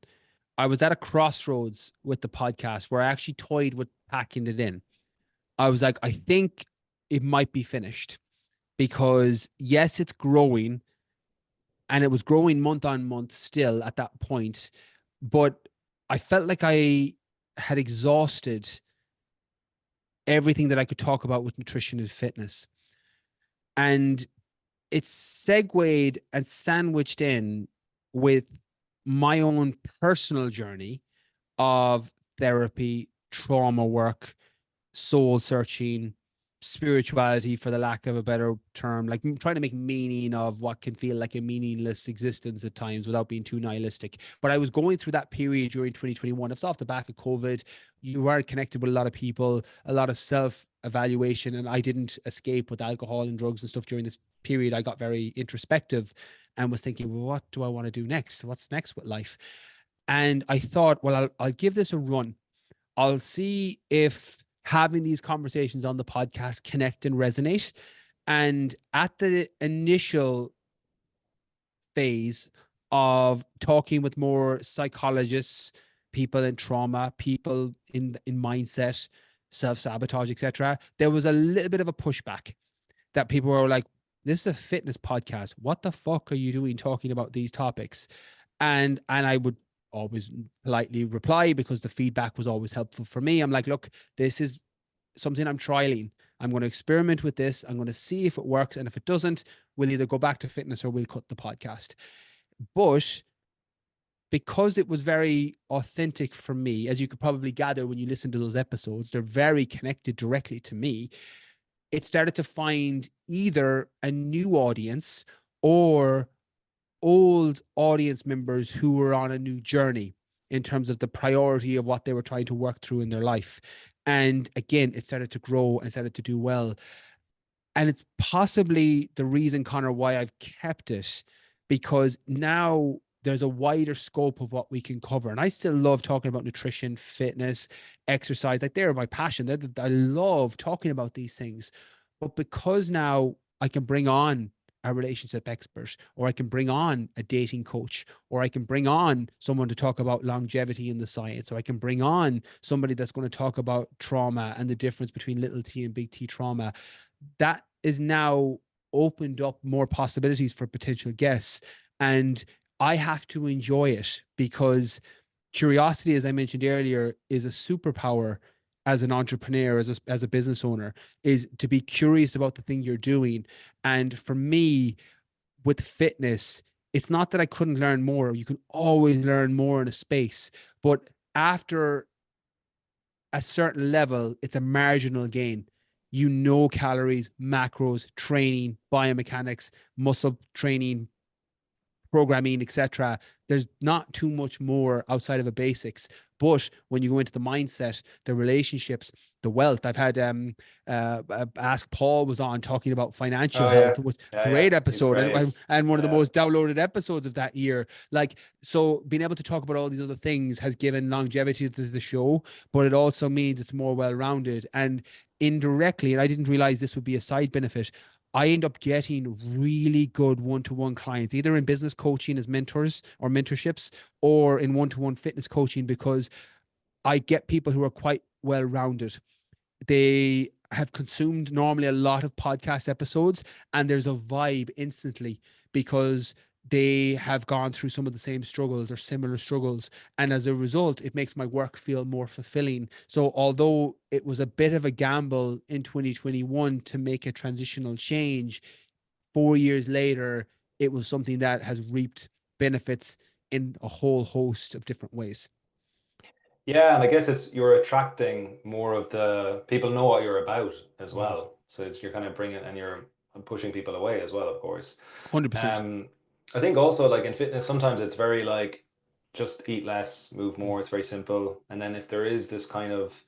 S2: I was at a crossroads with the podcast where I actually toyed with packing it in. I was like, I think it might be finished because yes, it's growing and it was growing month on month still at that point. But I felt like I had exhausted everything that I could talk about with nutrition and fitness. And it's segued and sandwiched in with my own personal journey of therapy, trauma work, soul searching, spirituality, for the lack of a better term, like trying to make meaning of what can feel like a meaningless existence at times without being too nihilistic. But I was going through that period during 2021. It's off the back of COVID. You are connected with a lot of people, a lot of self-evaluation, and I didn't escape with alcohol and drugs and stuff during this period. I got very introspective and was thinking, well, what do I want to do next? What's next with life? And I thought, well, I'll give this a run. I'll see if having these conversations on the podcast connect and resonate. And at the initial phase of talking with more psychologists, people in trauma, people in mindset, self-sabotage, etc., there was a little bit of a pushback that people were like, this is a fitness podcast. What the fuck are you doing talking about these topics? And I would always politely reply because the feedback was always helpful for me. I'm like, look, this is something I'm trialing. I'm going to experiment with this. I'm going to see if it works. And if it doesn't, we'll either go back to fitness or we'll cut the podcast. But because it was very authentic for me, as you could probably gather when you listen to those episodes, they're very connected directly to me. It started to find either a new audience or old audience members who were on a new journey in terms of the priority of what they were trying to work through in their life. And again, it started to grow and started to do well. And it's possibly the reason, Connor, why I've kept it, because now there's a wider scope of what we can cover. And I still love talking about nutrition, fitness, exercise. Like, they're my passion. I love talking about these things. But because now I can bring on a relationship expert, or I can bring on a dating coach, or I can bring on someone to talk about longevity in the science, or I can bring on somebody that's going to talk about trauma and the difference between little T and big T trauma, that is now opened up more possibilities for potential guests. And I have to enjoy it, because curiosity, as I mentioned earlier, is a superpower as an entrepreneur, as a business owner, is to be curious about the thing you're doing. And for me, with fitness, it's not that I couldn't learn more. You can always learn more in a space, but after a certain level, it's a marginal gain. You know, calories, macros, training, biomechanics, muscle training, programming, etc. There's not too much more outside of the basics. But when you go into the mindset, the relationships, the wealth, I've had Ask Paul was on talking about financial
S1: Oh yeah,
S2: health, which
S1: yeah, yeah.
S2: great
S1: He's
S2: episode,
S1: great.
S2: and one of the
S1: Yeah.
S2: most downloaded episodes of that year. Like, so being able to talk about all these other things has given longevity to the show, but it also means it's more well-rounded. And indirectly, and I didn't realize this would be a side benefit, I end up getting really good one-to-one clients, either in business coaching as mentors or mentorships, or in one-to-one fitness coaching, because I get people who are quite well-rounded. They have consumed normally a lot of podcast episodes, and there's a vibe instantly because they have gone through some of the same struggles or similar struggles. And as a result, it makes my work feel more fulfilling. So although it was a bit of a gamble in 2021 to make a transitional change, 4 years later, it was something that has reaped benefits in a whole host of different ways.
S1: Yeah, and I guess it's you're attracting more of the people know what you're about as
S2: Mm,
S1: well. So it's you're kind of bringing and you're pushing people away as well, of course.
S2: 100%.
S1: Um, I think also like in fitness, sometimes it's very like just eat less, move
S2: Mm,
S1: more. It's very simple. And then if there is this kind of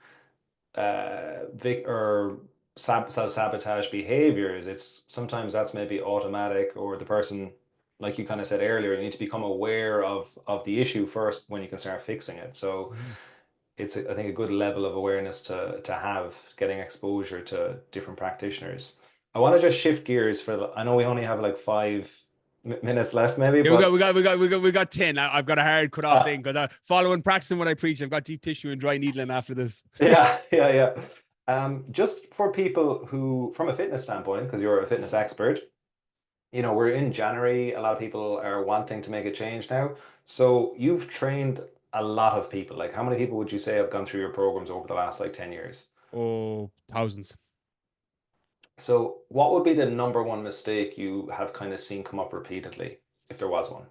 S1: vic or self-sabotage behaviors, it's sometimes that's maybe automatic or the person, like you kind of said earlier, you need to become aware of the issue first when you can start fixing it. So
S2: mm.
S1: it's I think a good level of awareness to have getting exposure to different practitioners. I want to just shift gears I know we only have like 5 minutes left maybe,
S2: Yeah,
S1: but
S2: we got 10. I've got a hard cut off
S1: uh,
S2: thing because I following practicing what I preach. I've got deep tissue and dry needling after this.
S1: yeah, yeah, yeah. Just for people who, from a fitness standpoint, because you're a fitness expert, we're in January. A lot of people are wanting to make a change now. So you've trained a lot of people. Like, how many people would you say have gone through your programs over the last like 10 years?
S2: Oh, thousands.
S1: So, what would be the number one mistake you have kind of seen come up repeatedly, if there was one?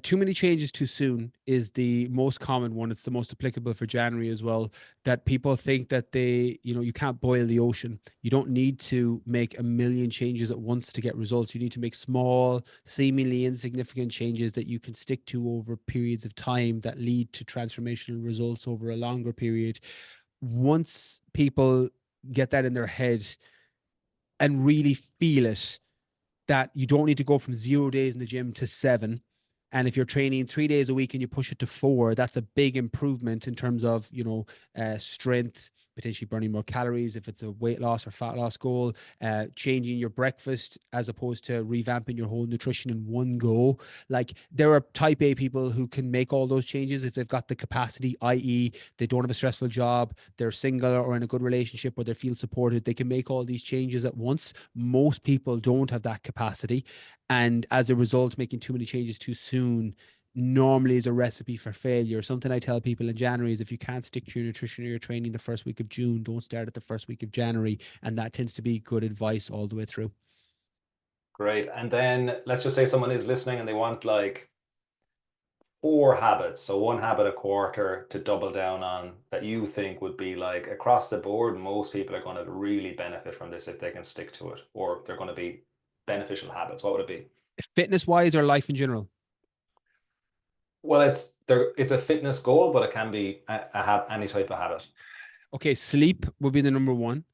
S2: Too many changes too soon is the most common one. It's the most applicable for January as well. That people think that you can't boil the ocean. You don't need to make a million changes at once to get results. You need to make small, seemingly insignificant changes that you can stick to over periods of time that lead to transformational results over a longer period. Once people get that in their head and really feel it, that you don't need to go from 0 days in the gym to 7. And if you're training 3 days a week and you push it to 4, that's a big improvement in terms of, strength, potentially burning more calories if it's a weight loss or fat loss goal, changing your breakfast as opposed to revamping your whole nutrition in one go. Like, there are type A people who can make all those changes if they've got the capacity, i.e., they don't have a stressful job, they're single or in a good relationship where they feel supported. They can make all these changes at once. Most people don't have that capacity. And as a result, making too many changes too soon normally is a recipe for failure. Something I tell people in January is if you can't stick to your nutrition or your training the first week of June, don't start at the first week of January. And that tends to be good advice all the way through.
S1: Great. And then let's just say someone is listening and they want like 4 habits, so one habit a quarter to double down on that you think would be like across the board, most people are going to really benefit from this if they can stick to it, or they're going to be beneficial habits, what would it be?
S2: Fitness wise or life in general?
S1: Well, it's a fitness goal, but it can be any type of habit.
S2: Okay, sleep would be the number one.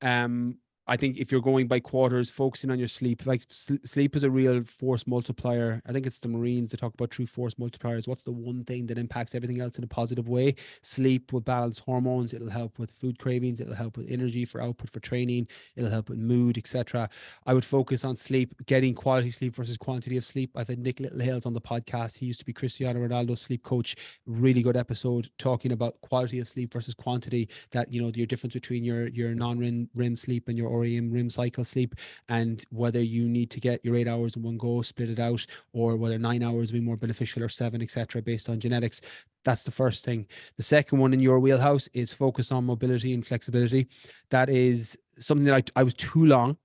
S2: Um, I think if you're going by quarters, focusing on your sleep, like sleep is a real force multiplier. I think it's the Marines that talk about true force multipliers. What's the one thing that impacts everything else in a positive way? Sleep will balance hormones. It'll help with food cravings. It'll help with energy for output for training. It'll help with mood, etc. I would focus on sleep, getting quality sleep versus quantity of sleep. I've had Nick Littlehales on the podcast. He used to be Cristiano Ronaldo's sleep coach. Really good episode talking about quality of sleep versus quantity, that your difference between your non-REM sleep and your REM cycle sleep, and whether you need to get your 8 hours in one go, split it out, or whether 9 hours would be more beneficial or seven, etc., based on genetics. That's the first thing. The second one in your wheelhouse is focus on mobility and flexibility. That is something that I was too long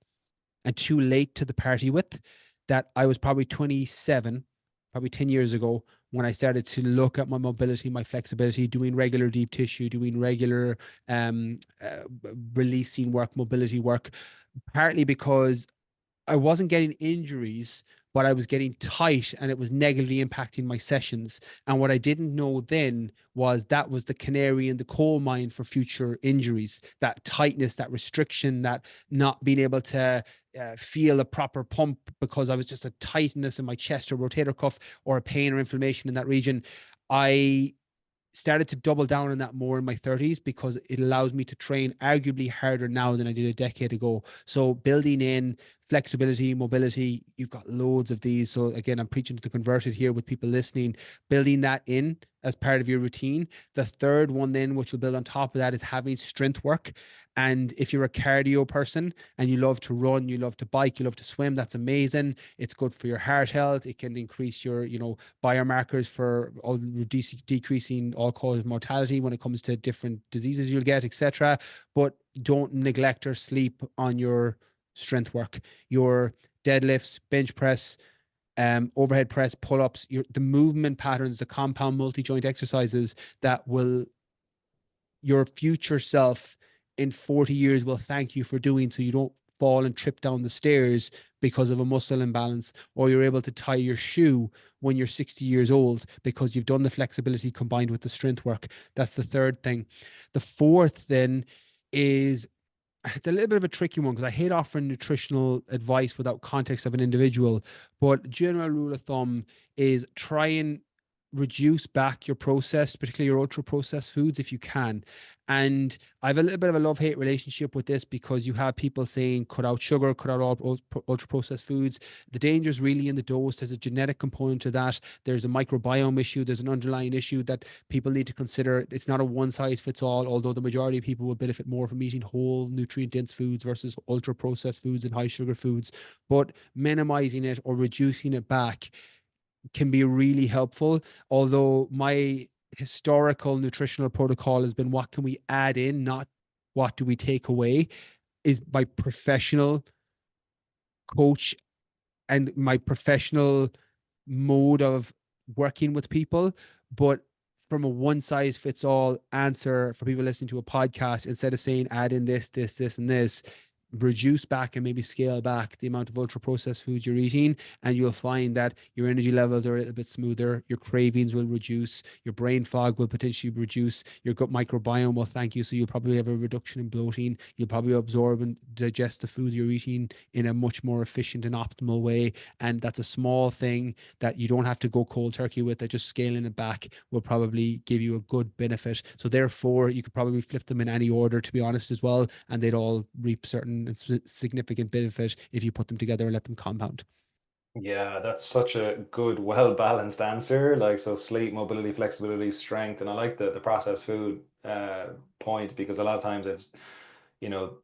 S2: and too late to the party with. That I was probably 27, probably 10 years ago, when I started to look at my mobility, my flexibility, doing regular deep tissue, doing regular releasing work, mobility work, partly because I wasn't getting injuries, but I was getting tight and it was negatively impacting my sessions. And what I didn't know then was that was the canary in the coal mine for future injuries, that tightness, that restriction, that not being able to feel a proper pump because I was just a tightness in my chest or rotator cuff or a pain or inflammation in that region. I started to double down on that more in my 30s because it allows me to train arguably harder now than I did a decade ago. So building in flexibility, mobility, you've got loads of these. So again, I'm preaching to the converted here with people listening, building that in as part of your routine. The third one then, which will build on top of that, is having strength work. And if you're a cardio person and you love to run, you love to bike, you love to swim, that's amazing. It's good for your heart health. It can increase your, biomarkers for all decreasing all cause of mortality when it comes to different diseases you'll get, etc. But don't neglect or sleep on your strength work, your deadlifts, bench press, overhead press, pull-ups, the movement patterns, the compound multi-joint exercises that will your future self in 40 years will thank you for doing, so you don't fall and trip down the stairs because of a muscle imbalance, or you're able to tie your shoe when you're 60 years old because you've done the flexibility combined with the strength work. That's the third thing. The fourth then is, it's a little bit of a tricky one because I hate offering nutritional advice without context of an individual, but general rule of thumb is try and reduce back your processed, particularly your ultra processed foods if you can. And I have a little bit of a love-hate relationship with this because you have people saying cut out sugar, cut out all ultra processed foods. The danger is really in the dose. There's a genetic component to that. There's a microbiome issue. There's an underlying issue that people need to consider. It's not a one size fits all, although the majority of people will benefit more from eating whole nutrient dense foods versus ultra processed foods and high sugar foods. But minimizing it or reducing it back can be really helpful. Although my historical nutritional protocol has been what can we add in, not what do we take away, is my professional coach and my professional mode of working with people. But from a one size fits all answer for people listening to a podcast, instead of saying add in this, and this, reduce back and maybe scale back the amount of ultra processed foods you're eating, and you'll find that your energy levels are a little bit smoother, your cravings will reduce, your brain fog will potentially reduce, your gut microbiome will thank you, so you'll probably have a reduction in bloating, you'll probably absorb and digest the food you're eating in a much more efficient and optimal way. And that's a small thing that you don't have to go cold turkey with, that just scaling it back will probably give you a good benefit. So therefore you could probably flip them in any order, to be honest, as well, and they'd all reap certain significant benefit if you put them together and let them compound.
S1: Yeah, that's such a good, well-balanced answer. Like, so sleep, mobility, flexibility, strength, and I like the processed food point because a lot of times it's, you know,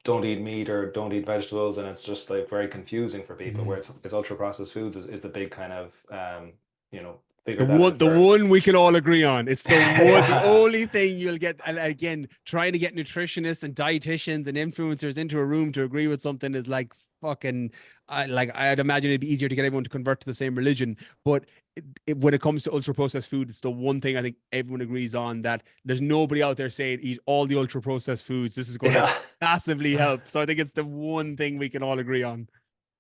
S1: don't eat meat or don't eat vegetables, and it's just like very confusing for people. Where
S2: Mm.
S1: it's ultra processed foods is the big kind of figured that out
S2: The
S1: first.
S2: one we can all agree on. It's the one, the
S1: Yeah.
S2: only thing you'll get. And again, trying to get nutritionists and dietitians and influencers into a room to agree with something is like fucking. Like I'd imagine it'd be easier to get everyone to convert to the same religion. But when it comes to ultra processed food, it's the one thing I think everyone agrees on, that there's nobody out there saying eat all the ultra processed foods. This is going to
S1: Yeah.
S2: massively help. So I think it's the one thing we can all agree on.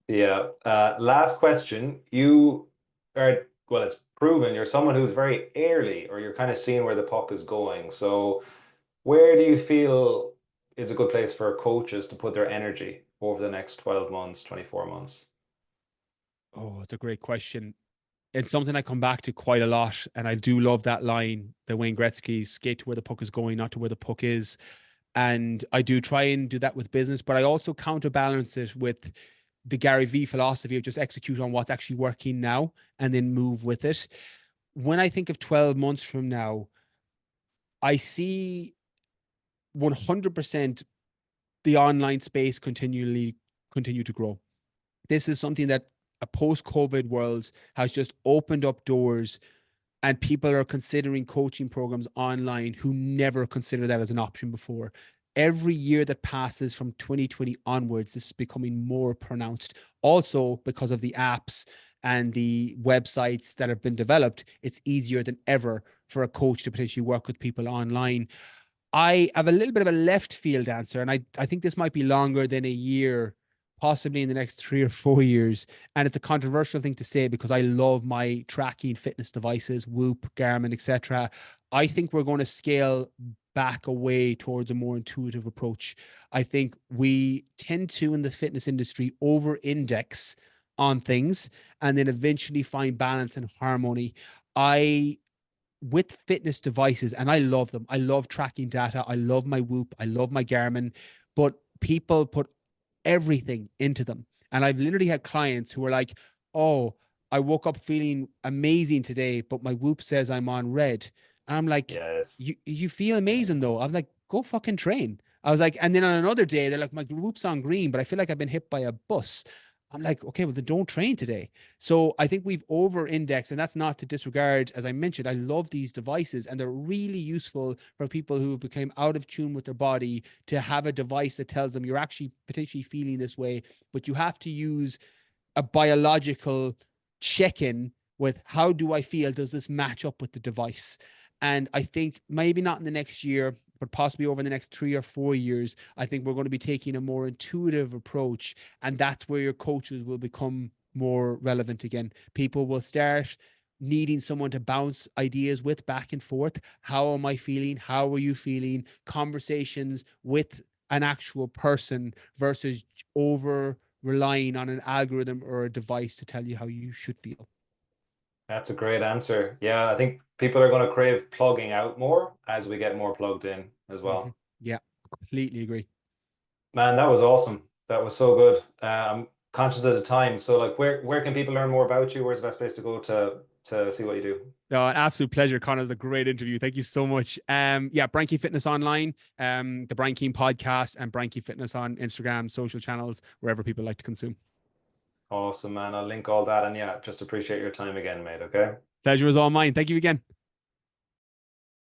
S1: Yeah. Last question. You are, well, it's proven you're someone who's very early, or you're kind of seeing where the puck is going. So, where do you feel is a good place for coaches to put their energy over the next 12 months, 24 months?
S2: Oh, it's a great question. It's something I come back to quite a lot. And I do love that line, the Wayne Gretzky, skate to where the puck is going, not to where the puck is. And I do try and do that with business, but I also counterbalance it with the Gary Vee philosophy of just execute on what's actually working now and then move with it. When I think of 12 months from now, I see 100% the online space continue to grow. This is something that a post-COVID world has just opened up doors, and people are considering coaching programs online who never considered that as an option before. Every year that passes from 2020 onwards, this is becoming more pronounced. Also, because of the apps and the websites that have been developed, it's easier than ever for a coach to potentially work with people online. I have a little bit of a left field answer, and I think this might be longer than a year, possibly in the next 3 or 4 years. And it's a controversial thing to say because I love my tracking fitness devices, Whoop, Garmin, etc. I think we're going to scale back away towards a more intuitive approach. I think we tend to, in the fitness industry, over index on things and then eventually find balance and harmony. I with fitness devices, and I love them. I love tracking data. I love my Whoop. I love my Garmin, but people put everything into them. And I've literally had clients who are like, oh, I woke up feeling amazing today, but my Whoop says I'm on red. And I'm like,
S1: Yes.
S2: you feel amazing though. I'm like, go fucking train. I was like, and then on another day, they're like, my Whoop's on green, but I feel like I've been hit by a bus. I'm like, okay, well, then don't train today. So I think we've over indexed, and that's not to disregard, as I mentioned, I love these devices and they're really useful for people who have become out of tune with their body to have a device that tells them you're actually potentially feeling this way, but you have to use a biological check-in with how do I feel? Does this match up with the device? And I think maybe not in the next year, but possibly over the next 3 or 4 years, I think we're going to be taking a more intuitive approach. And that's where your coaches will become more relevant again. People will start needing someone to bounce ideas with back and forth. How am I feeling? How are you feeling? Conversations with an actual person versus over relying on an algorithm or a device to tell you how you should feel.
S1: That's a great answer. Yeah, I think people are going to crave plugging out more as we get more plugged in as
S2: Mhm.
S1: well.
S2: Yeah, completely agree.
S1: Man, that was awesome. That was so good. I'm conscious of the time. So like where can people learn more about you? Where's the best place to go to see what you do?
S2: No, an absolute pleasure, Connor. It was a great interview. Thank you so much. Yeah, Brian Keane Fitness online, the Brian Keane Podcast, and Brian Keane Fitness on Instagram, social channels, wherever people like to consume.
S1: Awesome, man. I'll link all that. And yeah, just appreciate your time again, mate. Okay.
S2: Pleasure was all mine. Thank you again.